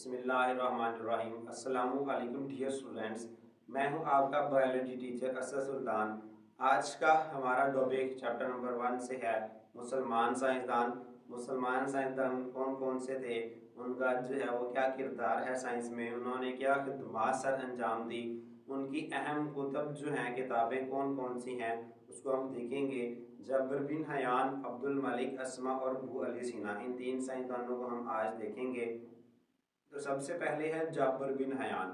بسم اللہ الرحمن الرحیم۔ السلام علیکم ڈیئر اسٹوڈینٹس، میں ہوں آپ کا بایولوجی ٹیچر اسد سلطان۔ آج کا ہمارا ٹاپک چیپٹر نمبر 1 سے ہے مسلمان سائنسدان۔ مسلمان سائنسدان کون کون سے تھے، ان کا جو ہے وہ کیا کردار ہے سائنس میں، انہوں نے کیا خدمات سر انجام دی، ان کی اہم کتب جو ہیں کتابیں کون کون سی ہیں اس کو ہم دیکھیں گے۔ جابر بن حیان، عبد الملک اسما اور ابو علی سینا، ان 3 سائنسدانوں کو ہم آج دیکھیں گے۔ تو سب سے پہلے ہے جابر بن حیان۔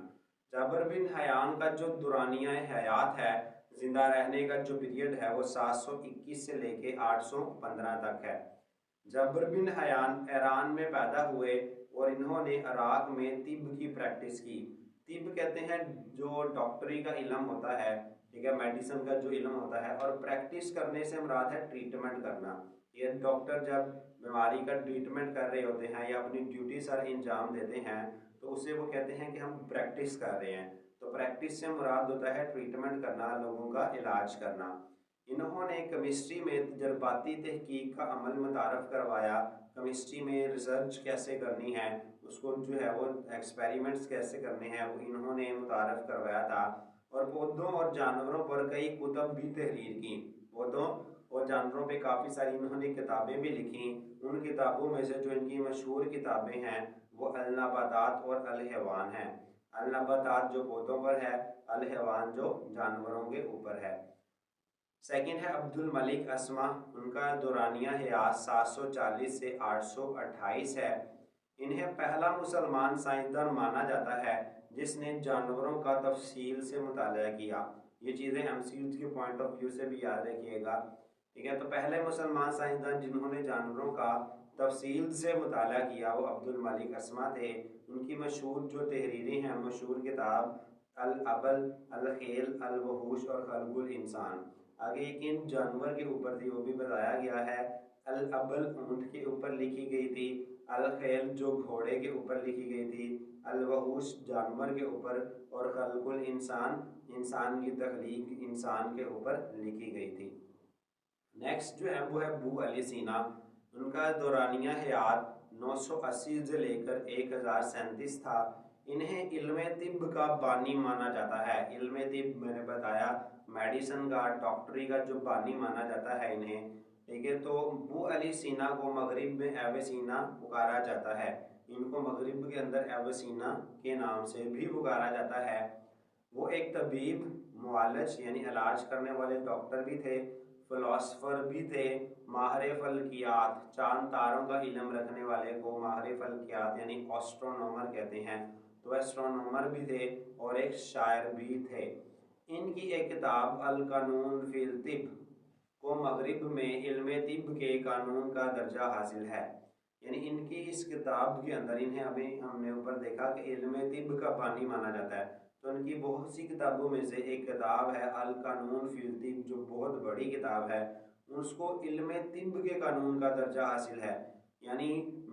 جابر بن حیان کا جو دورانیہ حیات ہے، زندہ رہنے کا جو پیریڈ ہے وہ 721 سے لے کے 815 تک ہے۔ جابر بن حیان ایران میں پیدا ہوئے اور انہوں نے عراق میں طب کی پریکٹس کی۔ طب کہتے ہیں جو ڈاکٹری کا علم ہوتا ہے، ٹھیک ہے، میڈیسن کا جو علم ہوتا ہے، اور پریکٹس کرنے سے مراد ہے ٹریٹمنٹ کرنا۔ یہ ڈاکٹر جب بیماری کا ٹریٹمنٹ کر رہے ہوتے ہیں یا اپنی ڈیوٹی سر انجام دیتے ہیں تو اسے وہ کہتے ہیں کہ ہم پریکٹس کر رہے ہیں۔ تو پریکٹس سے مراد ہوتا ہے ٹریٹمنٹ کرنا، لوگوں کا علاج کرنا۔ انہوں نے کیمسٹری میں تجرباتی تحقیق کا عمل متعارف کروایا۔ کیمسٹری میں ریسرچ کیسے کرنی ہے، اس کو جو ہے وہ ایکسپیریمنٹس کیسے کرنے ہیں، وہ انہوں نے متعارف کروایا تھا۔ اور پودوں اور جانوروں پر کئی کتب بھی تحریر کی۔ پودوں اور جانوروں پہ کافی ساری انہوں نے کتابیں بھی لکھیں۔ ان کتابوں میں سے جو ان کی مشہور کتابیں ہیں وہ النباتات اور الحیوان ہیں۔ النباتات جو پودوں پر ہے، الحیوان جو جانوروں کے اوپر ہے۔ سیکنڈ ہے عبد الملک اسما، ان کا دورانیہ حیات 740 سے 828 ہے۔ انہیں پہلا مسلمان سائنسدان مانا جاتا ہے جس نے جانوروں کا تفصیل سے مطالعہ کیا۔ یہ چیزیں MCQ کے پوائنٹ آف ویو سے بھی یاد رکھیے گا، ٹھیک ہے۔ تو پہلے مسلمان سائنسدان جنہوں نے جانوروں کا تفصیل سے مطالعہ کیا وہ عبد الملک اسما تھے۔ ان کی مشہور جو تحریریں ہیں، مشہور کتاب الابل، الخیل، الوحوش اور خلق الانسان۔ آگے یقین جانور کے اوپر تھی وہ بھی بتایا گیا ہے۔ الابل اونٹ کے اوپر لکھی گئی تھی، الخیل جو گھوڑے کے اوپر لکھی گئی تھی، الوحوش جانور کے اوپر، اور خلق الانسان انسان کی تخلیق انسان کے اوپر لکھی گئی تھی۔ نیکسٹ جو ہے وہ ہے ابو علی سینا۔ ان کا دورانیہ حیات 980 سے لے کر 1037 تھا۔ انہیں علم طب کا بانی مانا جاتا ہے۔ علم طب میں نے بتایا میڈیسن کا، ڈاکٹری کا جو بانی مانا جاتا ہے انہیں، ٹھیک ہے۔ تو ابو علی سینا کو مغرب میں ایویسینا پکارا جاتا ہے۔ ان کو مغرب کے اندر ایویسینا کے نام سے بھی پکارا جاتا ہے۔ وہ ایک طبیب، معالج یعنی علاج کرنے والے ڈاکٹر بھی تھے، فلاسفر بھی تھے، ماہر فلکیات، چاند تاروں کا علم رکھنے والے کو ماہر فلکیات یعنی ایسٹرونومر کہتے ہیں، تو ایسٹرونومر بھی تھے اور ایک شاعر بھی تھے۔ ان کی ایک کتاب القانون فی الطب کو مغرب میں علم طب کے قانون کا درجہ حاصل ہے۔ یعنی ان کی اس کتاب کے اندر انہیں ابھی ہم نے اوپر دیکھا کہ علم طب کا بانی مانا جاتا ہے، تو ان کی بہت سی کتابوں میں سے ایک کتاب ہے القانون فی الطب جو بہت بڑی کتاب ہے، اس کو علم طب کے قانون کا درجہ حاصل ہے۔ یعنی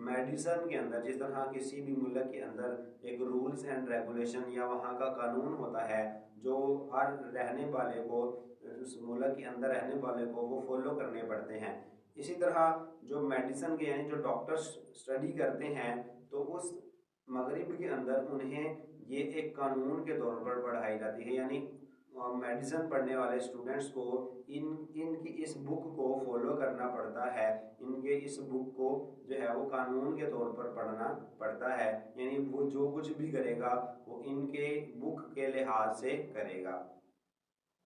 میڈیسن کے اندر جس طرح کسی بھی ملک کے اندر ایک رولز اینڈ ریگولیشن یا وہاں کا قانون ہوتا ہے جو ہر رہنے والے کو، اس ملک کے اندر رہنے والے کو وہ فالو کرنے پڑتے ہیں، اسی طرح جو میڈیسن کے یعنی جو ڈاکٹرز اسٹڈی کرتے ہیں تو اس مغرب کے اندر انہیں یہ ایک قانون کے طور پر پڑھائی جاتی ہے۔ یعنی میڈیسن پڑھنے والے اسٹوڈنٹس کو ان کی اس بک کو فالو کرنا پڑتا ہے، ان کے اس بک کو جو ہے وہ قانون کے طور پر پڑھنا پڑتا ہے۔ یعنی وہ جو کچھ بھی کرے گا وہ ان کے بک کے لحاظ سے کرے گا۔